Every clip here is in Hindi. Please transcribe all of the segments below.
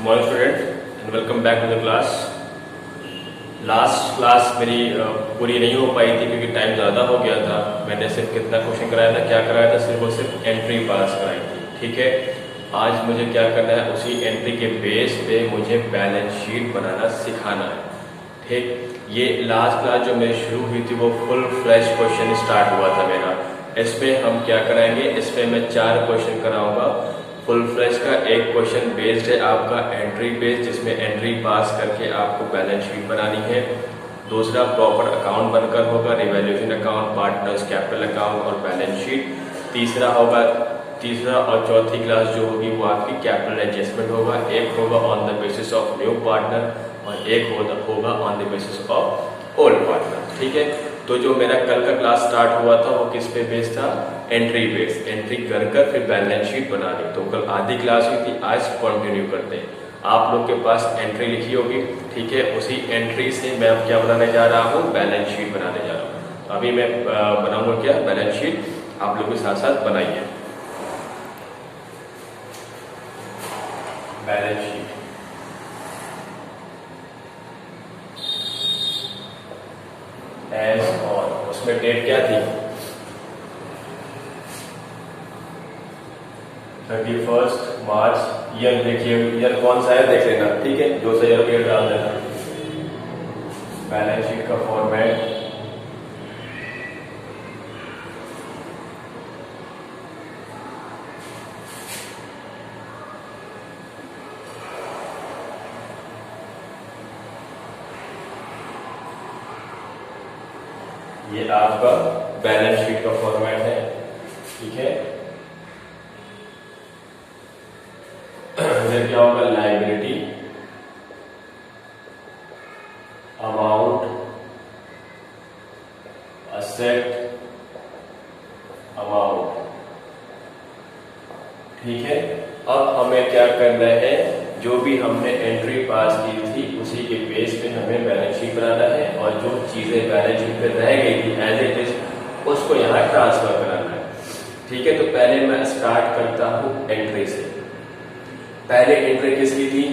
Morning student and welcome back to the class. Last class मेरी पूरी नहीं हो पाई थी क्योंकि टाइम ज़्यादा हो गया था। मैंने सिर्फ कितना क्वेश्चन कराया था, क्या कराया था, सिर्फ और सिर्फ एंट्री पास कराई थी। ठीक है, आज मुझे क्या करना है, उसी एंट्री के बेस पे मुझे बैलेंस शीट बनाना सिखाना है। ठीक, ये लास्ट क्लास जो मेरी शुरू हुई थी वो फुल फ्लैश क्वेश्चन स्टार्ट हुआ था मेरा। इसमें हम क्या कराएंगे, इसमें मैं 4 क्वेश्चन कराऊंगा फुल फ्लैश का। एक क्वेश्चन बेस्ड है आपका एंट्री बेस्ड, जिसमें एंट्री पास करके आपको बैलेंस शीट बनानी है। दूसरा प्रॉपर अकाउंट बनकर होगा, revaluation account, partners capital account और बैलेंस शीट। तीसरा और चौथी क्लास जो होगी वो आपकी कैपिटल एडजस्टमेंट होगा। एक होगा on the basis of new partner और एक होगा on the basis of old partner. ठीक है, तो जो मेरा कल का क्लास स्टार्ट हुआ था वो किस पे बेस्ड था, एंट्री बेस्ड। एंट्री कर फिर बैलेंस शीट बनानी। तो कल आधी क्लास हुई थी, आज कंटिन्यू करते हैं। आप लोग के पास एंट्री लिखी होगी, ठीक है, उसी एंट्री से मैं अब क्या बनाने जा रहा हूँ, बैलेंस शीट बनाने जा रहा हूँ। अभी मैं बनाऊंगा क्या, बैलेंस शीट। आप लोग के साथ साथ बनाइए बैलेंस शीट। एस और उसमें डेट क्या थी, 31 मार्च। ईयर देखिए, ईयर कौन सा है देख लेना, ठीक है, जो सा ईयर डाल देना। बैलेंस शीट का फॉर्मेट ये आपका बैलेंस शीट का फॉर्मेट है, ठीक है। इधर क्या होगा, लायबिलिटी, अमाउंट, असेट, अमाउंट, ठीक है। अब हमें क्या करना है, जो भी हमने एंट्री पास की थी उसी के बेस पे हमें बैलेंस शीट बनाना है, और जो चीजें बैलेंस शीट पे रह गई थी एज इट इज उसको यहाँ ट्रांसफर कराना है, ठीक है। तो पहले मैं स्टार्ट करता हूँ एंट्री से। पहले एंट्री किसकी थी,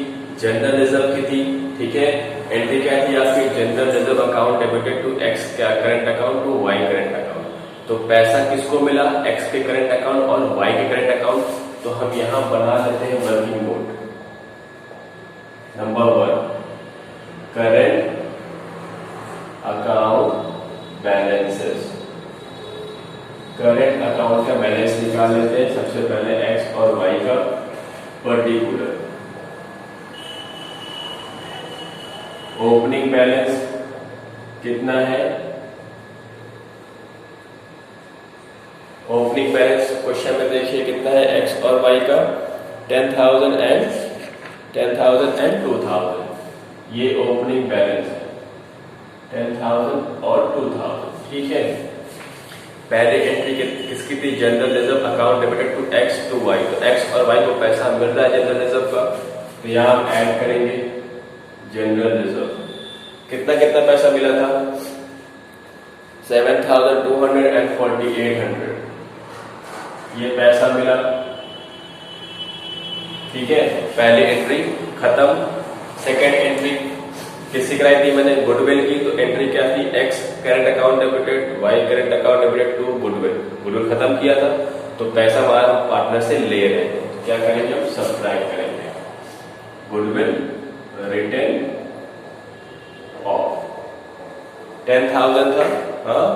जनरल रिजर्व की थी, ठीक है। एंट्री क्या थी आपकी, general reserve account debited to X current account to Y current account. तो पैसा किसको मिला, एक्स के करंट अकाउंट और वाई के करंट अकाउंट। तो हम यहां बना लेते हैं working note. Number 1, current account balances. Current account का बैलेंस निकाल लेते हैं। सबसे पहले एक्स और वाई का पर्टिकुलर। ओपनिंग बैलेंस कितना है, ओपनिंग बैलेंस क्वेश्चन में देखिए कितना है, एक्स और वाई का 10,000 एंड 2,000। ये ओपनिंग बैलेंस है, 10,000 और 2,000, ठीक है। पहले एंट्री किसकी थी, general reserve account debited to X to Y. तो एक्स और वाई को पैसा मिल रहा है जनरल रिजर्व का, तो यहां हम ऐड करेंगे जनरल रिजर्व। कितना कितना पैसा मिला था, 7,200 एंड 4,800 ये पैसा मिला, ठीक है। पहली एंट्री खत्म। सेकेंड एंट्री किसकी कराई थी मैंने, गुडविल की। तो एंट्री क्या थी, X current account debited, Y current account debited to goodwill. Goodwill खत्म किया था, तो पैसा हमारा पार्टनर से ले रहे हैं, तो क्या करेंगे, हम सब्ट्रैक्ट करेंगे। गुडविल रिटर्न ऑफ 10,000 था, हाँ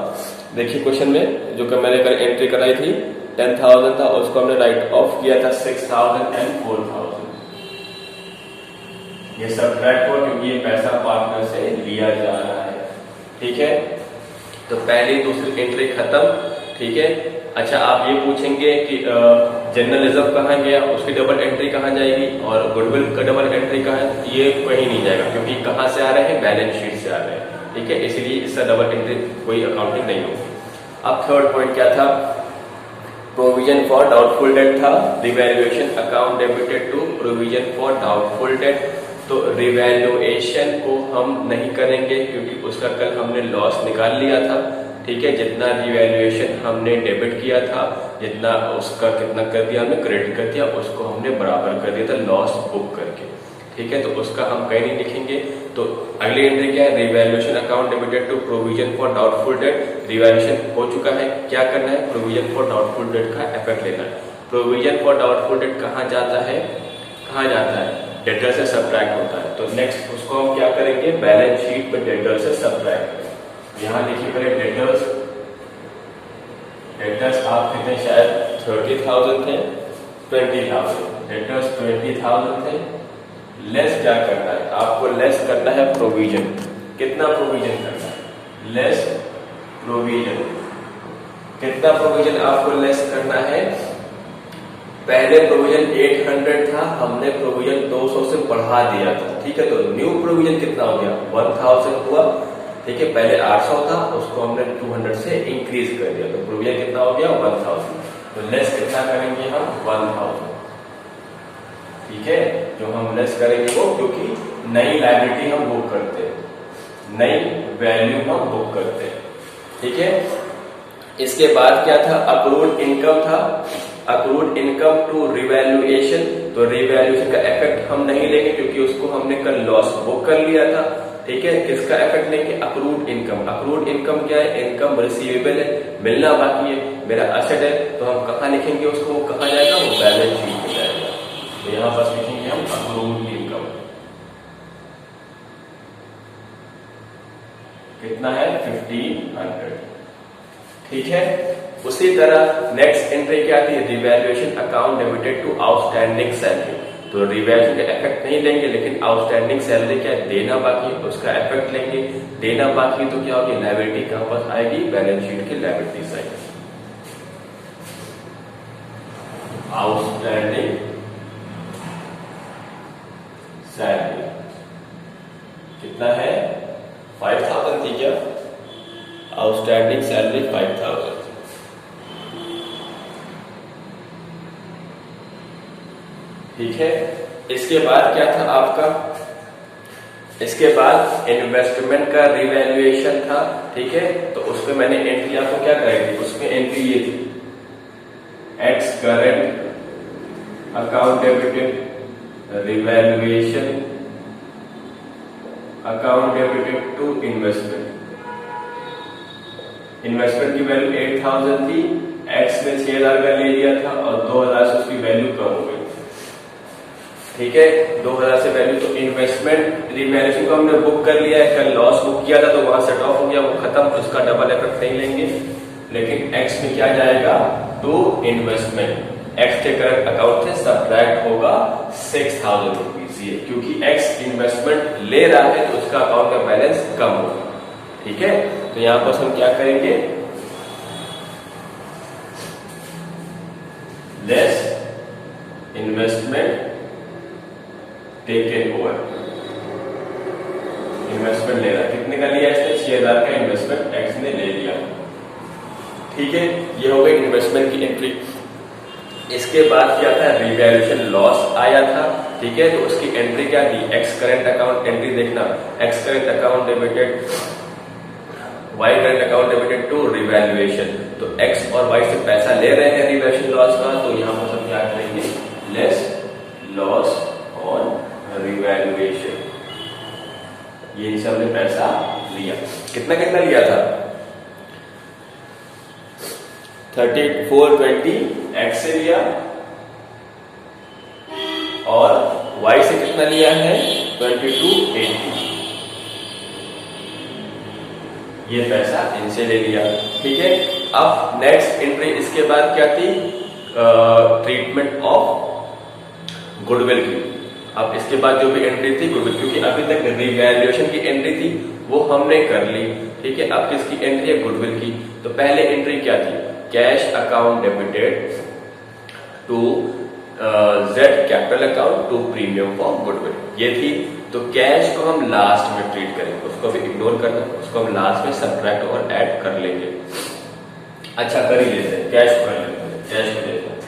देखिए क्वेश्चन में जो मैंने एंट्री कराई थी 10,000 था, उसको हमने राइट ऑफ किया था 6,000 एंड 4,000। ये सब्ट्रैक्ट हुआ क्योंकि ये पैसा पार्टनर से लिया जा रहा है, ठीक है। तो पहली दूसरी एंट्री खत्म, ठीक है। अच्छा, आप ये पूछेंगे कि जनरल रिजर्व कहाँ गया, उसकी डबल एंट्री कहाँ जाएगी और गुडविल का डबल एंट्री कहाँ है, ये कहीं नहीं जाएगा क्योंकि कहाँ से आ रहे हैं, बैलेंस शीट से आ रहे हैं, ठीक है। इसीलिए इसका डबल एंट्री कोई अकाउंटिंग नहीं होगी। अब थर्ड पॉइंट क्या था, प्रोविजन फॉर डाउटफुल डेट था, revaluation account debited to provision for doubtful debt. तो रिवैल्यूएशन को हम नहीं करेंगे क्योंकि उसका कल हमने लॉस निकाल लिया था, ठीक है। जितना रिवैल्यूएशन हमने डेबिट किया था, जितना उसका कितना कर दिया हमने क्रेडिट कर दिया, उसको हमने बराबर कर दिया था लॉस बुक करके, ठीक है, तो उसका हम कहीं नहीं लिखेंगे। तो अगली एंट्री क्या है, revaluation account debited to provision for doubtful debt. Revaluation हो चुका है, क्या करना है, प्रोविजन फॉर डाउटफुल डेट का इफेक्ट लेना है। प्रोविजन फॉर डाउटफुल डेट कहाँ जाता है, कहाँ जाता है, डेटर से सब्ट्रैक्ट होता है। तो नेक्स्ट उसको हम क्या करेंगे, बैलेंस शीट में डेटर से सब्ट्रैक्ट करेंगे। यहाँ लिखिए पहले डेटर्स, डेटर्स आप कितने, शायद 30,000 थे, 20,000, डेटर्स 20,000 थे, लेस क्या करना है आपको, लेस करना है प्रोविजन। कितना प्रोविजन करना है, लेस प्रोविजन। कितना प्रोविजन आपको लेस करना है, पहले प्रोविजन 800 था, हमने प्रोविजन 200 से बढ़ा दिया था, ठीक है। तो न्यू प्रोविजन कितना हो गया, 1000 हुआ, ठीक है। पहले 800 था, उसको हमने 200 से इंक्रीज कर दिया, तो प्रोविजन कितना हो गया, 1000। तो लेस कितना करेंगे हम, 1000, ठीक है। जो हम लेस करेंगे वो, क्योंकि नई लायबिलिटी हम बुक करते हैं, नई वैल्यू हम बुक करते हैं, ठीक है। इसके बाद क्या था, अक्रूड इनकम था, अक्रूड इनकम टू रिवैल्यूएशन। तो रिवैल्यूएशन का इफेक्ट हम नहीं लेंगे, क्योंकि उसको हमने कल लॉस बुक कर लिया था, ठीक है। किसका इफेक्ट लेंगे, अक्रूड इनकम। अक्रूड इनकम क्या है, इनकम रिसीवेबल है, मिलना बाकी है, मेरा असेट है, तो हम कहाँ लिखेंगे उसको, वो कहाँ जाएगा, वो बैलेंस शीट में जाएगा। तो यहां पर लिखेंगे हम अक्रूड इनकम, कितना है, 1500, ठीक है। उसी तरह नेक्स्ट एंट्री क्या थी, revaluation account debited to outstanding salary. तो रिवैल्यूएशन का इफेक्ट नहीं लेंगे, लेकिन आउटस्टैंडिंग सैलरी क्या है, देना बाकी है, उसका इफेक्ट लेंगे। देना बाकी तो क्या होगी, लायबिलिटी कहां पर आएगी, बैलेंस शीट की लायबिलिटी साइड। आउटस्टैंडिंग सैलरी कितना है, 5000 थी क्या, आउटस्टैंडिंग सैलरी 5000, ठीक है। इसके बाद क्या था आपका, इसके बाद इन्वेस्टमेंट का रिवैल्यूएशन था, ठीक है। तो उसमें मैंने एंट्री आपको क्या कराई थी, उसमें एंट्री ये थी, X current account debited revaluation account debited to investment. Investment की वैल्यू 8000 थी, एक्स ने 6000 का ले लिया था, और 2000 से उसकी वैल्यू कम हो गई, ठीक है। 2000 से वैल्यू, तो इन्वेस्टमेंट रिवैल्यूएशन को हमने बुक कर लिया है, कल लॉस बुक किया था, तो वहां सेट ऑफ हो गया, वो खत्म, उसका डबल इफेक्ट नहीं लेंगे। लेकिन एक्स में क्या जाएगा, टू इन्वेस्टमेंट, एक्स के करंट अकाउंट से सब्ट्रैक्ट होगा 6000 रुपीज, ये क्योंकि एक्स इन्वेस्टमेंट ले रहा है, तो उसका अकाउंट का बैलेंस कम होगा, ठीक है। तो यहां पर हम क्या करेंगे, less investment taken over. Investment ले रहा है, कितने का लिया इसने, 6000 का इन्वेस्टमेंट एक्स ने ले लिया, ठीक है। ये हो गई इन्वेस्टमेंट की एंट्री। इसके बाद क्या था, रिवैल्यूएशन लॉस आया था, ठीक है। तो उसकी एंट्री क्या थी, एक्स करेंट अकाउंट, एंट्री देखना, X current account debited Y current account debited to revaluation. तो एक्स और वाई से पैसा ले रहे हैं रिवैल्यूएशन लॉस का, तो यहां पर सब क्या करेंगे, लेस लॉस ऑन रिवैल्यूएशन। ये इनसे हमने पैसा लिया, कितना कितना लिया था, 3420 एक्स से लिया, और वाई से कितना लिया है, 2280, ये पैसा इनसे ले लिया, ठीक है। अब नेक्स्ट एंट्री इसके बाद क्या थी, ट्रीटमेंट ऑफ गुडविल की। अब इसके बाद जो भी एंट्री थी गुडविल, क्योंकि अभी तक रिवैल्यूएशन की एंट्री थी वो हमने कर ली, ठीक है। अब किसकी एंट्री है, गुडविल की। तो पहले एंट्री क्या थी, cash account debited to Z capital account to premium for goodwill, ये थी। तो कैश को हम लास्ट में ट्रीट करेंगे, उसको भी इग्नोर करना, उसको हम लास्ट में सब्ट्रैक्ट और ऐड कर लेंगे। अच्छा कर ही लेते हैं, कैश कर लेते हैं, कैश को लेते हैं,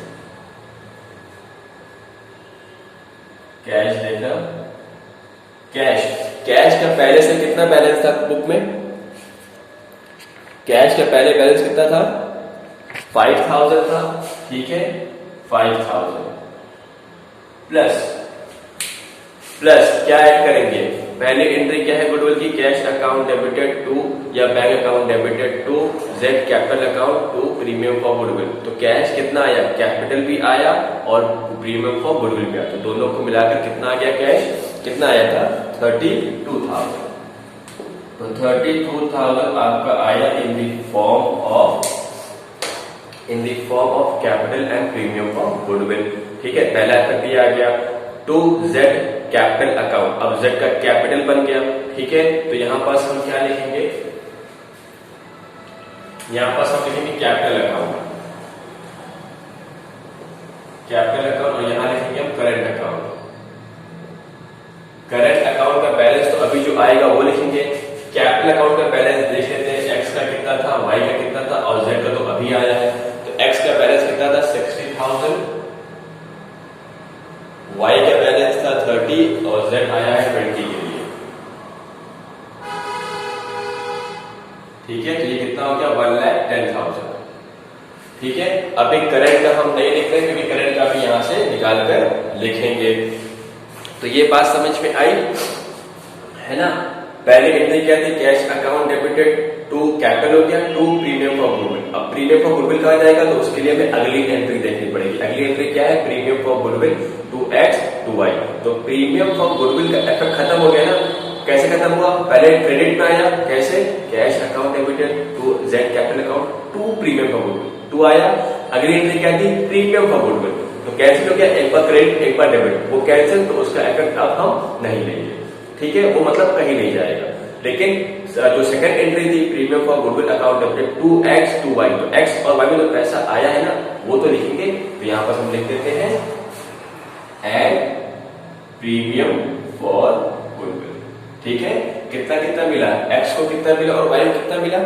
कैश देखना, कैश, कैश का पहले से कितना बैलेंस था बुक में, कैश का पहले बैलेंस कितना था, 5000 था, ठीक है। 5000 प्लस प्लस क्या ऐड करेंगे, पहले एंट्री क्या है गुडविल की, कैश अकाउंट डेबिटेड टू या bank account debited to Z capital account to premium for goodwill. तो कैश कितना आया, कैपिटल भी आया और प्रीमियम फॉर गुडविल भी आया, तो दोनों को मिलाकर कितना आ गया, कैश कितना आया था 32,000। तो 32,000 आपका आया in the form of capital and premium for goodwill. ठीक है, पहला एफर्ट दिया गया टू जेड कैपिटल अकाउंट, अब जेड का कैपिटल बन गया। ठीक है, तो यहां पास हम क्या लिखेंगे, यहां पास हम लिखेंगे कैपिटल अकाउंट और यहां लिखेंगे हम करंट अकाउंट। करंट अकाउंट का बैलेंस तो अभी जो आएगा वो लिखेंगे, कैपिटल अकाउंट का बैलेंस देख लेते हैं, एक्स का कितना था, वाई का कितना था और जेड का तो अभी आया है। तो एक्स का बैलेंस कितना था 60,000, वाई का बैलेंस था 30 और जेड आया है 20 के लिए। ठीक है, तो ये कितना हो गया 1,10,000। ठीक है, अभी करंट का हम नहीं लिख रहे क्योंकि करंट का भी यहां से निकाल कर लिखेंगे। तो ये बात समझ में आई है ना। पहले एंट्री क्या थी, cash account debited to capital हो गया टू प्रीमियम फॉर गुडविल। अब प्रीमियम फॉर गुडविल कहा जाएगा तो उसके लिए हमें अगली एंट्री देखनी पड़ेगी। अगली एंट्री क्या है, premium for goodwill to X to Y. तो प्रीमियम फॉर गुडविल का इफेक्ट खत्म हो गया ना। कैसे खत्म हुआ, पहले क्रेडिट में आया, कैसे, cash account debited to Z capital account to premium for goodwill, to आया। अगली एंट्री क्या थी, प्रीमियम फॉर गुडविल, तो कैंसिल हो गया, एक बार क्रेडिट एक बार डेबिट, वो कैंसिल, तो उसका इफेक्ट अब हम नहीं लेंगे। ठीक है, वो मतलब कहीं नहीं जाएगा। लेकिन जो सेकंड एंट्री थी premium for goodwill account debited to X to Y, तो एक्स और वाई में जो पैसा आया है ना वो तो लिखेंगे। तो यहां पर हम लिख देते हैं एंड प्रीमियम फॉर गुडविल। ठीक है, कितना कितना मिला, एक्स को कितना मिला और वाई को कितना मिला,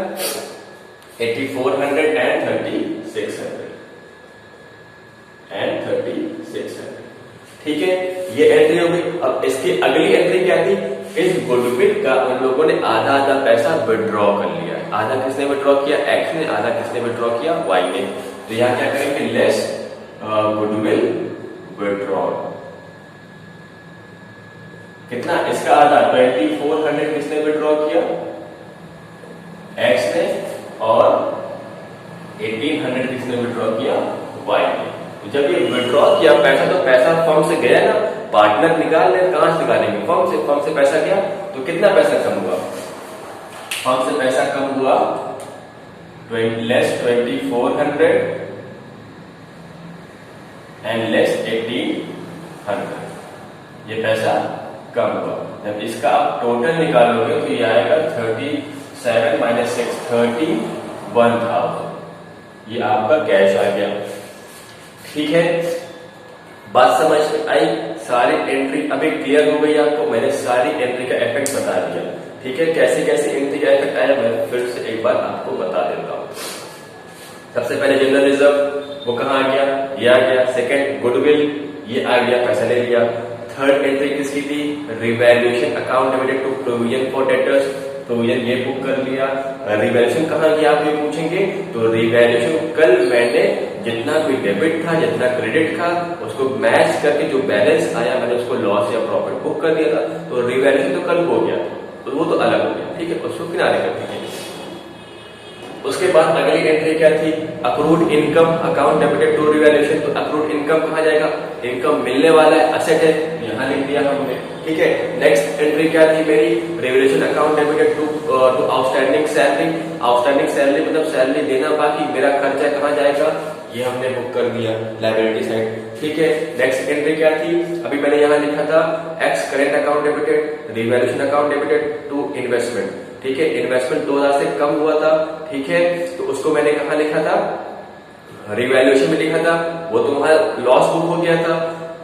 8400 एंड 3600 एंड 3600। ठीक है, ये एंट्री हो गई। अब इसकी अगली एंट्री क्या थी, इस गुडविल का उन लोगों ने आधा आधा पैसा विड्रॉ कर लिया। आधा किसने विड्रॉ किया, एक्स ने, आधा किसने विड्रॉ किया, वाई ने। तो यहां क्या करेंगे, लेस गुडविल विड्रॉ, कितना, इसका आधा 2400 किसने विड्रॉ किया, एक्स ने, और 1800 किसने विड्रॉ किया, वाई ने। तो जब ये विड्रॉ किया पैसा, तो पैसा फर्म से गया ना, पार्टनर निकाल ले, कहां से निकालेंगे, फर्म से पैसा गया, तो कितना पैसा कम हुआ, फर्म से पैसा कम हुआ लेस 2400 एंड लेस 1800, ये पैसा कम हुआ। जब इसका आप टोटल निकालोगे तो ये आएगा 37 माइनस 6 31,000, ये आपका कैश आ गया। ठीक है, बात समझ में आई, सारी एंट्री अभी क्लियर हो गई आपको, मैंने सारी एंट्री का इफेक्ट बता दिया। ठीक है, कैसे कैसे एंट्री का इफेक्ट आया मैं फिर से एक बार आपको बता देता हूं। सबसे पहले जनरल रिजर्व वो कहां आ गया, ये आ गया। सेकंड गुडविल, ये आ गया, पैसा ले लिया। थर्ड एंट्री किसकी थी, revaluation account debited to provision for debtors, provision ये बुक कर लिया। रिवैल्यूएशन कहां गया आप ये पूछेंगे, तो रिवैल्यूएशन कल मैंने जितना भी डेबिट था जितना क्रेडिट था उसको मैच करके जो बैलेंस आया मैंने उसको लॉस या प्रॉफिट बुक कर दिया था। तो रिवैल्यूएशन तो कल हो गया, तो वो तो अलग हो गया। ठीक है, उसको किनारे कर दीजिए। उसके बाद अगली एंट्री क्या थी, accrued income account debited to revaluation. तो अक्रूड इनकम कहां जाएगा, इनकम मिलने वाला है, असेट है, यहां लिख दिया हमने। ठीक है, नेक्स्ट एंट्री क्या थी मेरी, revaluation account debited to outstanding salary. Outstanding salary मतलब सैलरी देना बाकी, मेरा खर्चा कहां जाएगा, ये हमने बुक कर दिया लायबिलिटी साइड। ठीक है, नेक्स्ट एंट्री क्या थी, अभी मैंने यहां लिखा था X current account debited revaluation account debited to investment. ठीक है, इन्वेस्टमेंट 2000 से कम हुआ था। ठीक है, तो उसको मैंने कहा लिखा था, रिवैल्यूएशन में लिखा था, वो तो वहां लॉस बुक हो गया था।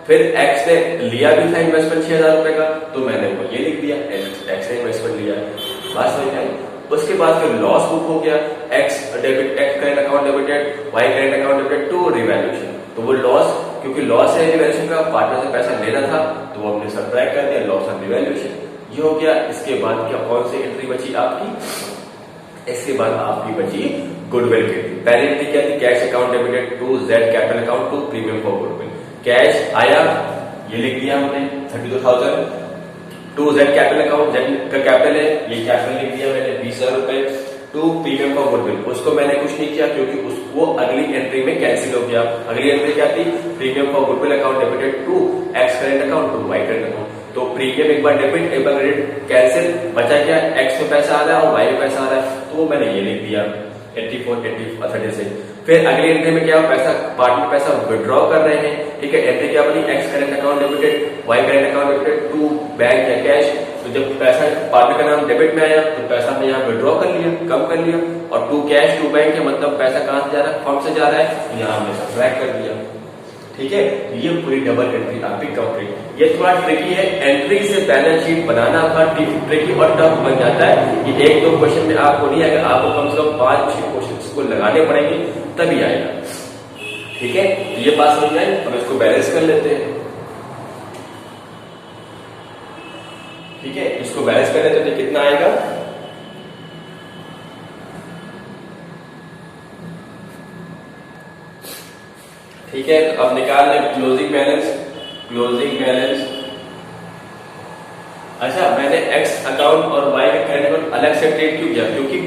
फिर एक्स ने लिया भी था इन्वेस्टमेंट 6000 रुपए का, तो मैंने वो ये लिख दिया, एक्स ने इन्वेस्टमेंट लिया। बात समझ में आई। उसके बाद फिर लॉस बुक हो गया, X current account debited, Y current account debited to revaluation. तो वो लॉस, क्योंकि लॉस है रिवैल्यूएशन का, पार्टनर से पैसा लेना था तो वो हमने सब्ट्रैक्ट कर दिया, लॉस ऑन रिवैल्यूएशन ये हो गया। इसके बाद क्या, कौन सी एंट्री बची आपकी, इसके बाद आपकी बची गुडविल की। पहली एंट्री क्या थी, cash account debited to Z capital account to premium for goodwill. Cash आया, ये लिख दिया हमने 32,000। To Z capital account, Z का कैपिटल है, ये कैपिटल लिख दिया मैंने 20,000 रुपए। टू प्रीमियम फॉर गुडविल, उसको मैंने कुछ नहीं किया क्योंकि उसको अगली एंट्री में कैंसिल हो गया। अगली एंट्री क्या थी? Premium for goodwill account debited to X current account to Y current account. तो प्रीमियम एक बार डेबिट एक बार क्रेडिट, कैंसिल, बचा क्या? एक्स में पैसा आ रहा है और वाई में पैसा आ रहा है, तो वो मैंने ये लिख दिया 84 फिर अगली एंट्री में क्या पैसा पार्टनर पैसा विड्रॉ कर रहे हैं, ठीक है। एंट्री क्या बनी? X current account debited, Y current account debited to bank या कैश। तो जब पैसा पार्टनर का नाम डेबिट में आया तो पैसा हमने यहाँ विड्रॉ कर लिया, कम कर लिया, और टू कैश टू बैंक है, मतलब पैसा कहां से जा रहा है? फर्म से जा रहा है, यहाँ हमने सब्ट्रैक्ट कर दिया, ठीक है। ये पूरी डबल एंट्री आपकी कंप्लीट। ये थोड़ा ट्रिकी है, एंट्री से बैलेंस शीट बनाना थोड़ा ट्रिकी और टफ बन जाता है। ये एक दो क्वेश्चन में आपको नहीं आएगा, आपको कम से कम 5-6 क्वेश्चन को लगाने पड़ेंगे तभी आएगा, ठीक है। तो ये बात समझ आए, अब इसको बैलेंस कर लेते हैं, ठीक है। इसको बैलेंस कर लेते हैं, कितना आएगा? ठीक है। तो अब निकाल लें क्लोजिंग बैलेंस। क्लोजिंग बैलेंस, अच्छा मैंने एक्स अकाउंट और वाई का करेंट अकाउंट अलग से ट्रीट क्यों किया? क्योंकि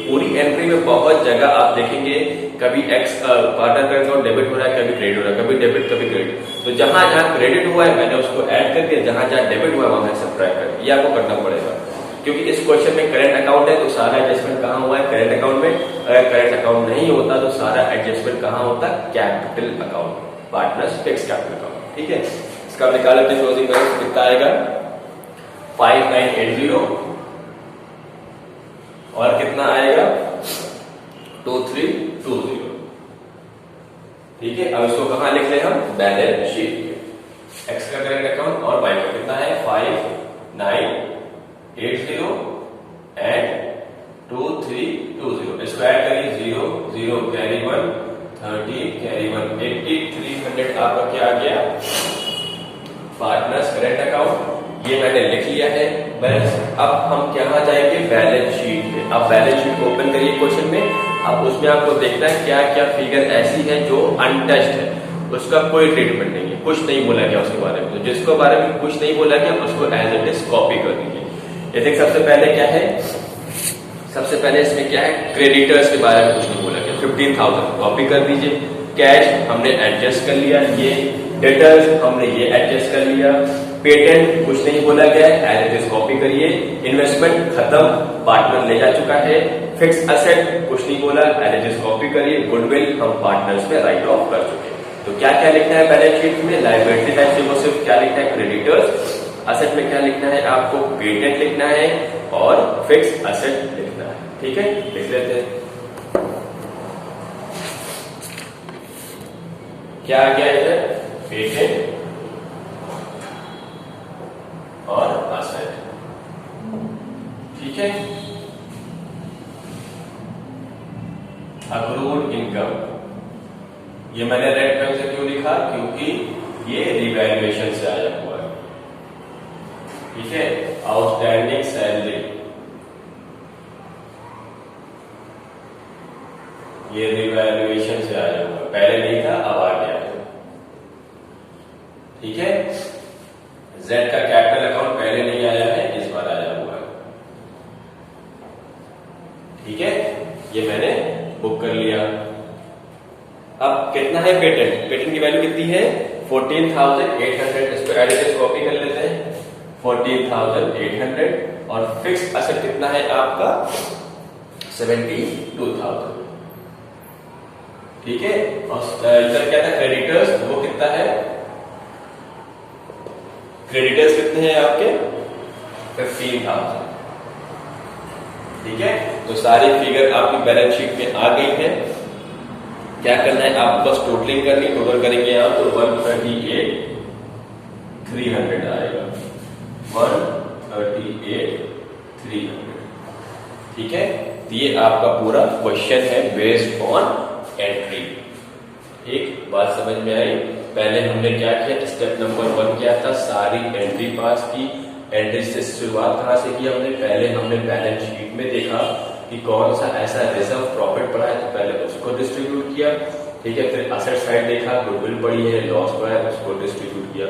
पूरी एंट्री में बहुत जगह आप देखेंगे कभी एक्स पार्टनर का अकाउंट डेबिट हो रहा है, कभी क्रेडिट हो रहा है, कभी डेबिट कभी क्रेडिट। तो जहां जहां क्रेडिट हुआ है मैंने उसको ऐड कर दिया, जहां जहां डेबिट हुआ है वहां मैंने सब्ट्रैक्ट कर दिया। ये आपको करना पड़ेगा क्योंकि इस क्वेश्चन में करेंट अकाउंट है तो सारा एडजस्टमेंट कहां हुआ है? करेंट अकाउंट में। अगर करेंट अकाउंट नहीं होता तो सारा एडजस्टमेंट कहां होता? Capital account, partners fix capital account, ठीक है। इसका निकाल लेते हैं क्लोजिंग बैलेंस, कितना आएगा? 5980 और कितना आएगा? 2320, ठीक है। अब इसको कहां लिख ले हम? Balance sheet. एक्स का करेंट अकाउंट और वाई का कितना है? 5980 एंड 2320। इसको ऐड करिए, 0 0 कैरी 1 30 कैरी 1 80 300 आपका क्या आ गया? Partners current account. ये मैंने लिख लिया है बैलेंस। अब हम क्या जाएंगे? बैलेंस शीट में। अब बैलेंस शीट को ओपन करिए क्वेश्चन में। अब उसमें आपको देखना है क्या क्या फिगर ऐसी है जो अनटच्ड है, उसका कोई ट्रीटमेंट नहीं है, कुछ नहीं बोला गया उसके बारे में। तो जिसको बारे में कुछ नहीं बोला गया उसको एज इट इज कॉपी कर दीजिए। ये देख, सबसे पहले क्या है? सबसे पहले इसमें क्या है? क्रेडिटर्स के बारे में कुछ नहीं बोला गया, 15,000 कॉपी कर दीजिए। कैश हमने एडजस्ट कर लिया, ये डेटर्स हमने ये एडजस्ट कर लिया। पेटेंट कुछ नहीं बोला गया है, एज इट इज कॉपी करिए। इन्वेस्टमेंट खत्म, पार्टनर ले जा चुका है। फिक्स असेट कुछ नहीं बोला, एज इट इज कॉपी करिए। गुडविल हम पार्टनर्स में राइट ऑफ कर चुके हैं। तो क्या क्या लिखना है बैलेंस शीट में? लायबिलिटी टाइप से वो सिर्फ क्या लिखना है? क्रेडिटर्स। असेट में क्या लिखना है आपको? पेटेंट लिखना है और फिक्स असेट लिखना है, ठीक है। लिख लेते हैं, क्या आ गया इधर? पेटेंट और असेट, ठीक है। अक्रूड इनकम, ये मैंने रेड पेन से क्यों लिखा? क्योंकि ये रिवैल्यूएशन से आया हुआ है, ठीक है। आउटस्टैंडिंग सैलरी, ये रिवैल्यूएशन से आया हुआ है, पहले नहीं था अब आ गया है, ठीक है। जेड का कैपिटल अकाउंट पहले नहीं आया है, इस बार आया हुआ है, ठीक है। ये मैंने बुक कर लिया। अब कितना है पेटेंट? पेटेंट की वैल्यू कितनी है? 14,800। इसको एडिट कॉपी कर लेते हैं, 14,800। और फिक्स असेट कितना है आपका? 72,000, ठीक है। और इधर क्या था? क्रेडिटर्स, वो कितना है? क्रेडिटर्स कितने हैं आपके? 15,000, ठीक है। तो सारी फिगर आपकी बैलेंस शीट में आ गई है। क्या करना है आपको? बस टोटलिंग करनी। टोटल करेंगे आप तो 138,300 आएगा, 138,300, ठीक है। तो ये आपका पूरा क्वेश्चन है बेस्ड ऑन एंट्री। एक बात समझ में आई? पहले हमने क्या किया? स्टेप नंबर 1 क्या था? सारी एंट्री पास की। एंट्री से शुरुआत कहां से की हमने? पहले हमने बैलेंस शीट में देखा कि कौन सा ऐसा रिजर्व प्रॉफिट पड़ा है, तो पहले उसको डिस्ट्रीब्यूट किया। ठीक है, फिर असेट साइड देखा, गुडविल पड़ी है, लॉस हुआ है, उसको डिस्ट्रीब्यूट किया।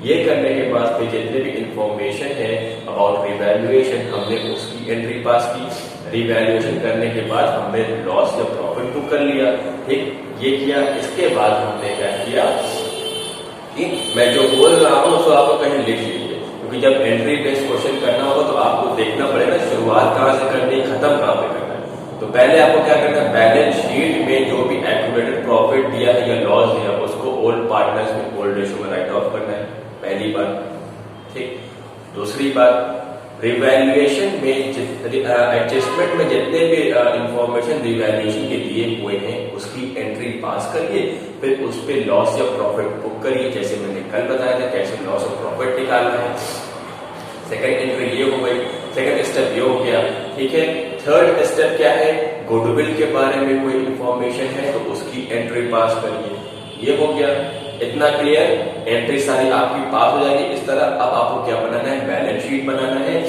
ये करने के बाद फिर जितने भी इंफॉर्मेशन है अबाउट रिवैल्यूएशन हमने उसकी एंट्री पास की। रिवैल्यूएशन करने के बाद हमने लॉस या प्रॉफिट बुक कर लिया। ठीक, ये किया। इसके बाद हमने क्या किया कि मैं जो बोल रहा हूं उसको आपको कहीं लिख लीजिए, क्योंकि जब एंट्री बेस्ड क्वेश्चन करना होगा तो आपको देखना पड़ेगा शुरुआत कहां से करनी है, खत्म कहां पे करना है। तो पहले आपको क्या करना है, बैलेंस शीट में जो भी एक्यूमुलेटेड प्रॉफिट दिया है या लॉस दिया है उसको ओल्ड पार्टनर्स में ओल्ड रेशियो में राइट ऑफ करना है, पहली बात। ठीक, दूसरी बात, रिवैल्यूएशन में एडजस्टमेंट में जितने भी इंफॉर्मेशन रिवैल्यूएशन के दिए हुए हैं उसकी एंट्री पास करिए, फिर उस पे लॉस या प्रॉफिट बुक करिए, जैसे मैंने कल बताया था कैसे लॉस और प्रॉफिट निकालना है। सेकंड एंट्री ये हो गई, सेकंड स्टेप ये हो गया। ठीक है, थर्ड स्टेप क्या है, गुडविल के बारे में कोई इंफॉर्मेशन है तो उसकी एंट्री पास करिए, ये हो गया। इतना क्लियर, एंट्री सारी आपकी पास हो जाएगी इस तरह। अब आपको क्या बनाना है, बैलेंस शीट बनाना है।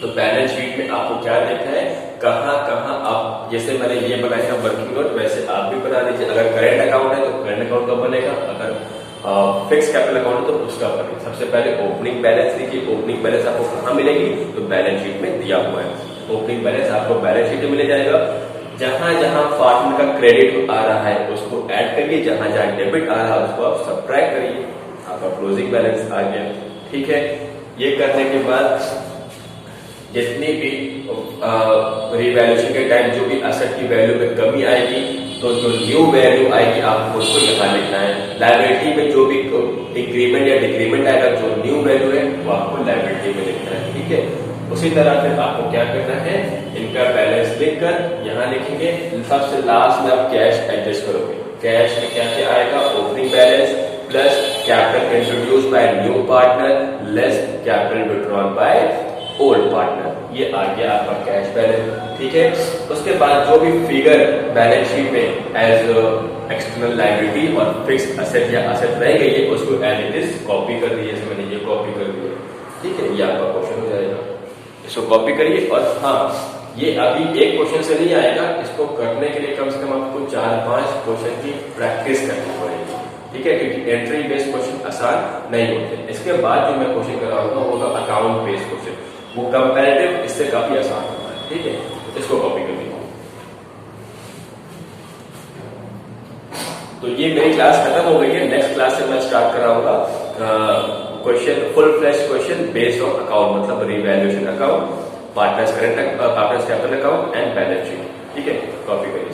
तो बैलेंस शीट में आपको क्या देखना है, कहां कहां आप, जैसे मैंने ये बनाया था वर्किंग नोट, वैसे आप भी बना लीजिए। अगर करेंट अकाउंट है तो करेंट अकाउंट का बनेगा, अगर फिक्स कैपिटल अकाउंट है तो उसका बनेगा। सबसे पहले ओपनिंग बैलेंस देखिए, ओपनिंग बैलेंस आपको कहां मिलेगी, तो बैलेंस शीट में दिया हुआ है। ओपनिंग बैलेंस आपको बैलेंस शीट में मिल जाएगा। जहां जहां पार्टनर का क्रेडिट आ रहा है उसको ऐड करिए, जहां जहां डेबिट आ रहा है उसको आप सब्ट्रैक्ट करिए, आपका क्लोजिंग बैलेंस आ गया। ठीक है, ये करने के बाद जितनी भी रिवैल्यूएशन के टाइम जो भी एसेट की वैल्यू में कमी आएगी तो जो न्यू वैल्यू आएगी आपको उसको यहाँ लिखना है। लायबिलिटी में जो भी इंक्रीमेंट या डिक्रीमेंट आएगा, जो न्यू वैल्यू है वो आपको लायबिलिटी में लिखना है। ठीक है, उसी तरह फिर आपको क्या करना है, इनका बैलेंस लिखकर यहाँ लिखेंगे। सबसे लास्ट में आप कैश एडजस्ट करोगे। कैश में क्या क्या आएगा, opening balance plus capital introduce by new partner less capital withdrawn by old partner, ये आ गया आपका कैश बैलेंस। ठीक है, उसके बाद जो भी फिगर बैलेंस शीट में एज एक्सटर्नल लायबिलिटी और फिक्स असेट या असेट रह गई है उसको एज इट इज कॉपी कर दीजिए, जैसे मैंने ये कॉपी कर दिया। ठीक है, ये आपका क्वेश्चन हो जाएगा, इसको कॉपी करिए। और हाँ, ये अभी एक क्वेश्चन से नहीं आएगा, इसको करने के लिए कम से कम आपको 4-5 क्वेश्चन की प्रैक्टिस करनी पड़ेगी। ठीक है, क्योंकि एंट्री बेस्ड क्वेश्चन आसान नहीं होते। इसके बाद जो मैं क्वेश्चन कराऊंगा वो होगा अकाउंट बेस्ड क्वेश्चन, वो कंपैरेटिव, इससे काफी आसान होता है। ठीक है, इसको कॉपी कर लीजिए। तो ये मेरी क्लास खत्म हो गई है। नेक्स्ट क्लास से मैं स्टार्ट कराऊंगा question, full flash question based on account, मतलब revaluation account, partners current, partners capital account and balance sheet. ठीक है, कॉपी करिए।